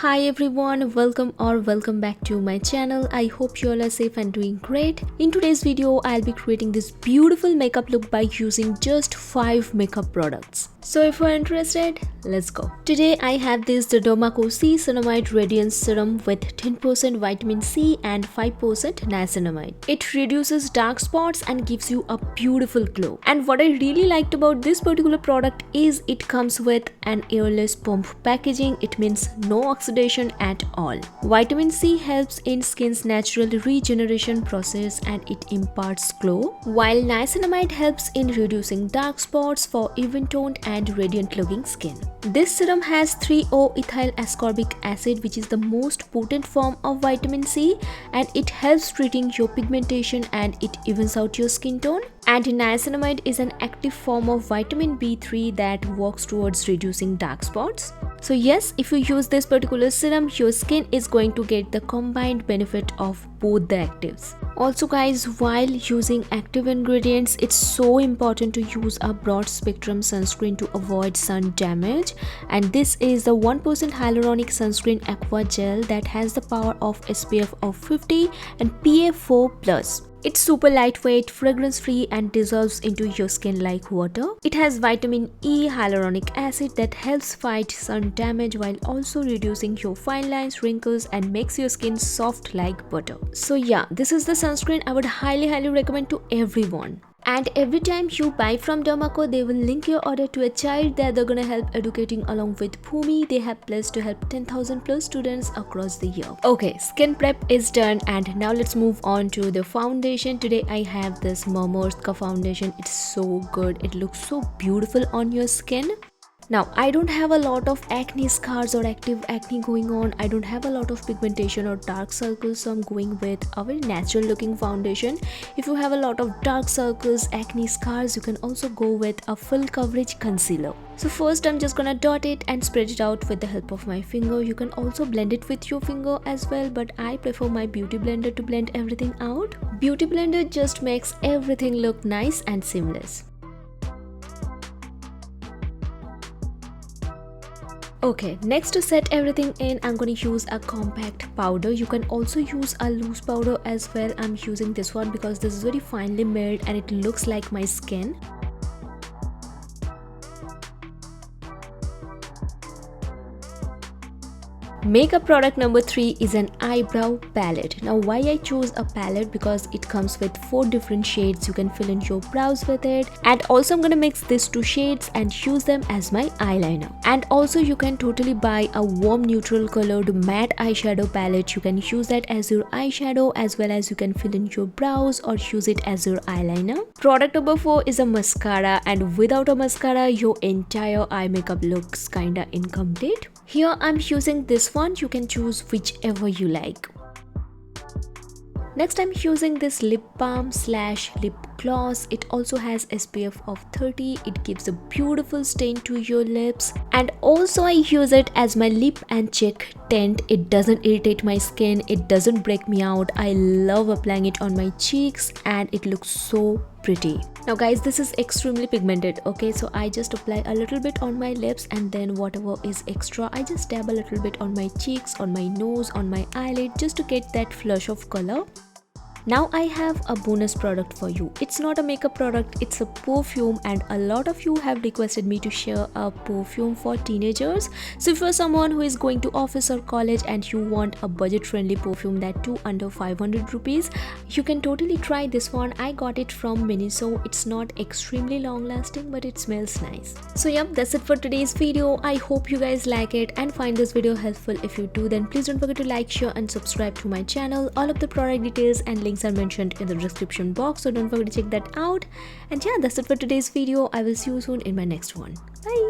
Hi everyone, welcome back to my channel. I hope you all are safe and doing great. In today's video, I'll be creating this beautiful makeup look by using just 5 makeup products. So if you're interested, let's go. Today I have this Derma C-Cinamide Radiance Serum with 10% vitamin C and 5% Niacinamide. It reduces dark spots and gives you a beautiful glow. And what I really liked about this particular product is it comes with an airless pump packaging. It means no oxidation at all. Vitamin C helps in skin's natural regeneration process and it imparts glow, while Niacinamide helps in reducing dark spots for even toned and radiant looking skin. This serum has 3-O-ethyl ascorbic acid, which is the most potent form of vitamin C, and it helps treating your pigmentation and it evens out your skin tone. And niacinamide is an active form of vitamin B3 that works towards reducing dark spots. So yes, if you use this particular serum, your skin is going to get the combined benefit of both the actives. Also guys, while using active ingredients, it's so important to use a broad spectrum sunscreen to avoid sun damage. And this is the 1% Hyaluronic Sunscreen Aqua Gel that has the power of SPF of 50 and PA4+. It's super lightweight, fragrance-free and dissolves into your skin like water. It has vitamin E hyaluronic acid that helps fight sun damage while also reducing your fine lines, wrinkles and makes your skin soft like butter. So yeah, this is the sunscreen I would highly recommend to everyone. And every time you buy from Derma, they will link your order to a child that they're gonna help educating along with Bhumi. They have pledged to help 10,000 plus students across the year. Okay, skin prep is done and now let's move on to the foundation. Today I have this Mamaearth foundation. It's so good. It looks so beautiful on your skin. Now, I don't have a lot of acne scars or active acne going on. I don't have a lot of pigmentation or dark circles, so I'm going with a very natural looking foundation. If you have a lot of dark circles, acne scars, you can also go with a full coverage concealer. So first I'm just gonna dot it and spread it out with the help of my finger. You can also blend it with your finger as well, but I prefer my beauty blender to blend everything out. Beauty blender just makes everything look nice and seamless. Okay, next to set everything in, I'm going to use a compact powder. You can also use a loose powder as well. I'm using this one because this is very finely milled and it looks like my skin. Makeup product number 3 is an eyebrow palette. Now why I chose a palette? Because it comes with 4 different shades. You can fill in your brows with it, and also I'm gonna mix these 2 shades and use them as my eyeliner. And also you can totally buy a warm neutral colored matte eyeshadow palette. You can use that as your eyeshadow as well as you can fill in your brows or use it as your eyeliner. Product number 4 is a mascara, and without a mascara your entire eye makeup looks kinda incomplete. Here I'm using this one. You can choose whichever you like. Next I'm using this lip balm / lip gloss. It also has SPF of 30. It gives a beautiful stain to your lips, and also I use it as my lip and cheek tint. It doesn't irritate my skin, it doesn't break me out. I love applying it on my cheeks and it looks so pretty. Now guys, this is extremely pigmented, okay, so I just apply a little bit on my lips and then whatever is extra I just dab a little bit on my cheeks, on my nose, on my eyelid, just to get that flush of color. Now I have a bonus product for you. It's not a makeup product, it's a perfume, and a lot of you have requested me to share a perfume for teenagers. So if you're someone who is going to office or college and you want a budget friendly perfume, that too under 500 rupees, you can totally try this one. I got it from MINISO. It's not extremely long lasting but it smells nice. So yep, that's it for today's video. I hope you guys like it and find this video helpful. If you do, then please don't forget to like, share and subscribe to my channel. All of the product details and links are mentioned in the description box, so don't forget to check that out. And yeah, that's it for today's video. I will see you soon in my next one. Bye.